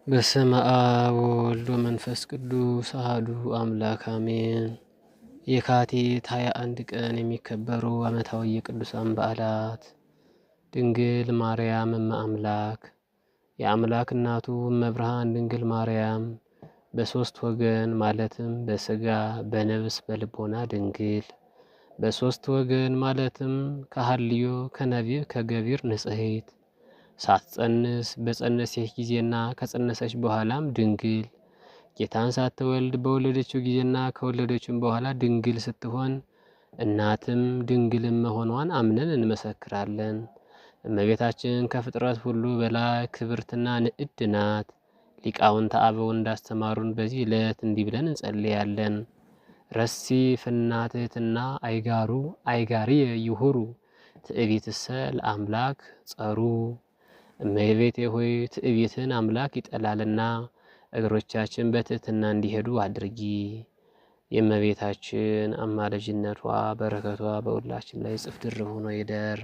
በስመ አብ ወወልድ ወመንፈስ ቅዱስ አሐዱ አምላክ አሜን። የካቲት 21 ቀን የሚከበሩ ዓመታዊ የቅዱሳን በዓላት፦ ድንግል ማርያም እመ አምላክ፣ የአምላክ እናቱ እመብርሃን ድንግል ማርያም በሦስት ወገን ማለትም በሥጋ በነፍስ በልቦና ድንግል፣ በሦስት ወገን ማለትም ከሐልዮ ከነቢብ ከገቢር ንጽሕት፣ ሳትጸንስ በጸነሰች ጊዜና ከጸነሰች በኋላም ድንግል፣ ጌታን ሳትወልድ በወለደችው ጊዜና ከወለደችም በኋላ ድንግል ስትሆን እናትም ድንግልም መሆኗን አምነን እንመሰክራለን። እመቤታችን ከፍጥረት ሁሉ በላይ ክብርትና ንዕድ ናት። ሊቃውንተ አበው እንዳስተማሩን በዚህ ዕለት እንዲህ ብለን እንጸልያለን። ረሲ ፍና ትሕትና አይጋሩ አይጋርየ ይሁሩ ትዕቢትሰ ለአምላክ ጸሩ። እመቤቴ ሆይ ትዕቢትን አምላክ ይጠላልና እግሮቻችን በትሕትና እንዲሄዱ አድርጊ። የእመቤታችን አማላጅነቷ በረከቷ በሁላችን ላይ እጥፍ ድርብ ሆኖ ይደር።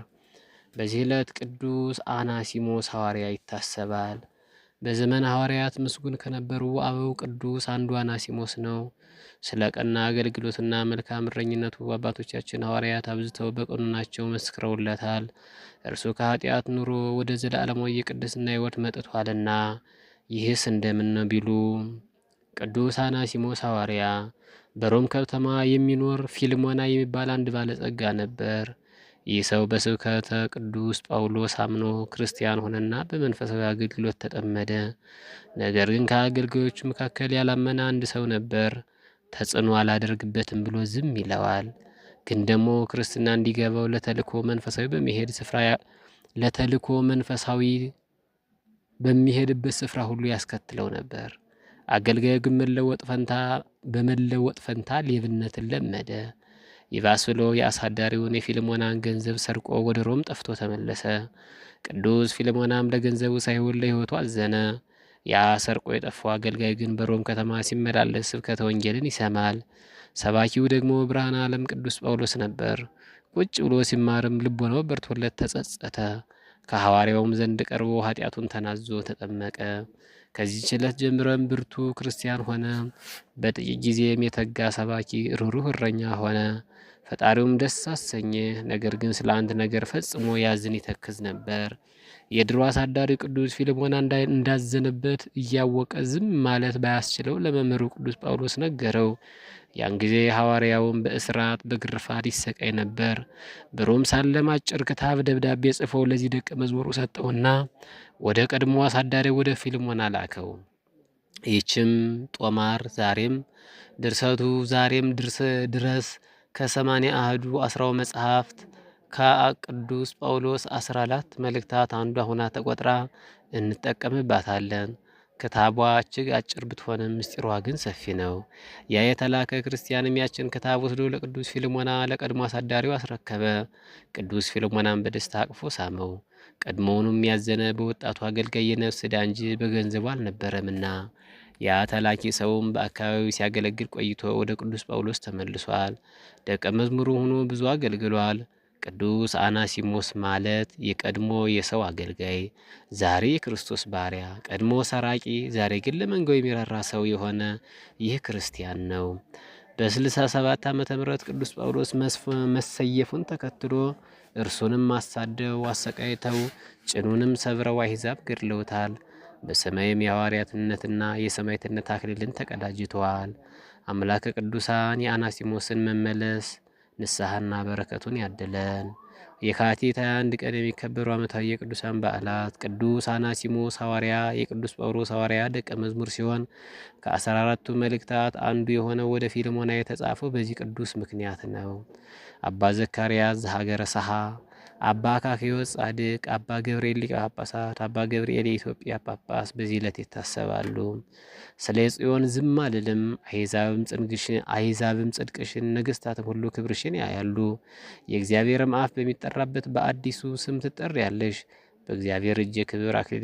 በዚህ ዕለት ቅዱስ አናሲሞስ ሐዋርያ ይታሰባል። በዘመነ ሐዋርያት ምስጉን ከነበሩ አበው ቅዱስ አንዱ አናሲሞስ ነው። ስለ ቀና አገልግሎትና መልካም እረኝነቱ አባቶቻችን ሐዋርያት አብዝተው በቀኑናቸው መስክረውለታል። እርሱ ከኃጢአት ኑሮ ወደ ዘላለማዊ የቅድስና ሕይወት መጥቷልና። ይህስ እንደምን ነው ቢሉ፣ ቅዱስ አናሲሞስ ሐዋርያ በሮም ከተማ የሚኖር ፊልሞና የሚባል አንድ ባለጸጋ ነበር። ይህ ሰው በስብከተ ቅዱስ ጳውሎስ አምኖ ክርስቲያን ሆነና በመንፈሳዊ አገልግሎት ተጠመደ። ነገር ግን ከአገልጋዮቹ መካከል ያላመነ አንድ ሰው ነበር። ተጽዕኖ አላደርግበትም ብሎ ዝም ይለዋል። ግን ደግሞ ክርስትና እንዲገባው ለተልእኮ መንፈሳዊ በሚሄድበት ስፍራ ሁሉ ያስከትለው ነበር። አገልጋዩ ግን በመለወጥ ፈንታ ሌብነትን ለመደ። ይባስ ብሎ የአሳዳሪውን የፊልሞናን ገንዘብ ሰርቆ ወደ ሮም ጠፍቶ ተመለሰ። ቅዱስ ፊልሞናም ለገንዘቡ ሳይሆን ለሕይወቱ አዘነ። ያ ሰርቆ የጠፋው አገልጋይ ግን በሮም ከተማ ሲመላለስ ስብከተ ወንጌልን ይሰማል። ሰባኪው ደግሞ ብርሃነ ዓለም ቅዱስ ጳውሎስ ነበር። ቁጭ ብሎ ሲማርም ልቦናው በርቶለት ተጸጸተ። ከሐዋርያውም ዘንድ ቀርቦ ኃጢአቱን ተናዞ ተጠመቀ። ከዚህች ዕለት ጀምረም ብርቱ ክርስቲያን ሆነ። በጥቂት ጊዜም የተጋ ሰባኪ ርኅሩህ እረኛ ሆነ። ፈጣሪውም ደስ አሰኘ። ነገር ግን ስለ አንድ ነገር ፈጽሞ ያዝን ይተክዝ ነበር። የድሮ አሳዳሪ ቅዱስ ፊልሞና እንዳዘነበት እያወቀ ዝም ማለት ባያስችለው ለመምህሩ ቅዱስ ጳውሎስ ነገረው። ያን ጊዜ ሐዋርያውን በእስራት በግርፋት ይሰቃይ ነበር። በሮም ሳለም አጭር ክታብ ደብዳቤ ጽፎ ለዚህ ደቀ መዝሙሩ ሰጠውና ወደ ቀድሞ አሳዳሪ ወደ ፊልሞና ላከው። ይህችም ጦማር ድርሰቱ ዛሬም ድረስ ከ80 አሐዱ 10 መጽሐፍት ከቅዱስ ጳውሎስ 14 መልእክታት አንዷ ሆና ተቆጥራ እንጠቀምባታለን። ክታቧ እጅግ አጭር ብትሆንም ምስጢሯ ግን ሰፊ ነው። ያ የተላከ ክርስቲያንም ያችን ክታብ ወስዶ ለቅዱስ ፊልሞና ለቀድሞ አሳዳሪው አስረከበ። ቅዱስ ፊልሞናን በደስታ አቅፎ ሳመው። ቀድሞውንም ያዘነ በወጣቱ አገልጋይ የነፍስ ዕዳ እንጂ በገንዘቡ አልነበረምና። ያ ተላኪ ሰውም በአካባቢው ሲያገለግል ቆይቶ ወደ ቅዱስ ጳውሎስ ተመልሷል። ደቀ መዝሙሩ ሆኖ ብዙ አገልግሏል። ቅዱስ አናሲሞስ ማለት የቀድሞ የሰው አገልጋይ፣ ዛሬ የክርስቶስ ባሪያ፣ ቀድሞ ሰራቂ፣ ዛሬ ግን ለመንጋው የሚራራ ሰው የሆነ ይህ ክርስቲያን ነው። በ67 ዓመተ ምህረት ቅዱስ ጳውሎስ መሰየፉን ተከትሎ እርሱንም አሳደው አሰቃይተው ጭኑንም ሰብረው አሕዛብ ገድለውታል። በሰማይም የሐዋርያትነትና የሰማዕትነት አክሊልን ተቀዳጅተዋል። አምላከ ቅዱሳን የአናሲሞስን መመለስ ንስሐና በረከቱን ያድለን። የካቲት 21 ቀን የሚከበሩ ዓመታዊ የቅዱሳን በዓላት፦ ቅዱስ አናሲሞስ ሐዋርያ የቅዱስ ጳውሎስ ሐዋርያ ደቀ መዝሙር ሲሆን ከ14ቱ መልእክታት አንዱ የሆነው ወደ ፊልሞና የተጻፈው በዚህ ቅዱስ ምክንያት ነው። አባ ዘካርያስ ዘሀገረ ሰሃ፣ አባ አካክዮስ ጻድቅ፣ አባ ገብርኤል ሊቀ ጳጳሳት፣ አባ ገብርኤል የኢትዮጵያ ጳጳስ በዚህ ዕለት ይታሰባሉ። ስለ ጽዮን ዝም አልልም፣ አሕዛብም ጽድቅሽን፣ ነገሥታትም ሁሉ ክብርሽን ያያሉ። የእግዚአብሔርም አፍ በሚጠራበት በአዲሱ ስም ትጠሪያለሽ። በእግዚአብሔር እጅ የክብር አክሊል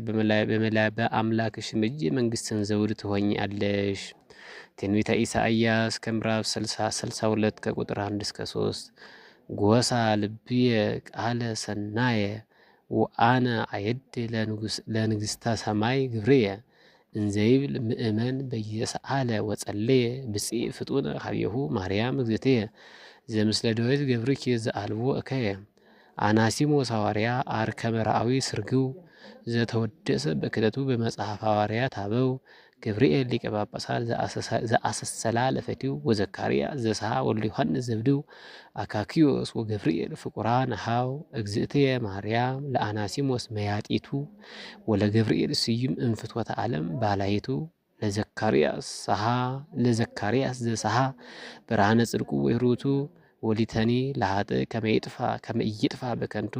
በአምላክሽም እጅ የመንግሥትን ዘውድ ትሆኛለሽ። ትንቢተ ኢሳይያስ ከምዕራፍ 62 ከቁጥር 1 እስከ 3 ጎሳ ልብየ ቃለ ሰናየ ወአነ አየድ ለንግሥተ ሰማይ ግብርየ እንዘይብል ምእመን በየሰአለ ወጸለየ ብፅዕ ፍጡነ ሀቤሁ ማርያም እግዝእትየ ዘምስለ ዳዊት ገብርኪ ዘአልቦ እከየ አናሲሞስ ሐዋርያ አርከመ ረአዊ ስርግው ዘተወደሰ በክደቱ በመጽሐፍ ሐዋርያት አበው ገብርኤል ሊቀ ጳጳሳት ዘአሰሰላ ለፈቲው ወዘካርያስ ዘስሐ ወልደ ዮሐንስ ዘብድው አካኪዮስ ወገብርኤል ፍቁራን ሃው እግዝእትየ ማርያም ለአናሲሞስ መያጢቱ ወለገብርኤል ስዩም እንፍትወተ ዓለም ባላይቱ ለዘካርያስ ዘስሐ ብርሃነ ጽድቁ ወይሩቱ ወሊተኒ ለሀጥ ከመይጥፋ በከንቱ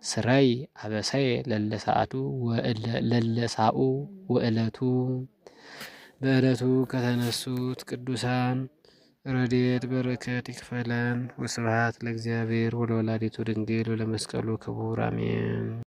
ስራይ አበሳይ ለለሰዓቱ ለለሳኡ ወእለቱ በዕለቱ ከተነሱት ቅዱሳን ረድኤት በረከት ይክፈለን። ወስብሐት ለእግዚአብሔር ወለወላዲቱ ድንግል ወለመስቀሉ ክቡር አሜን።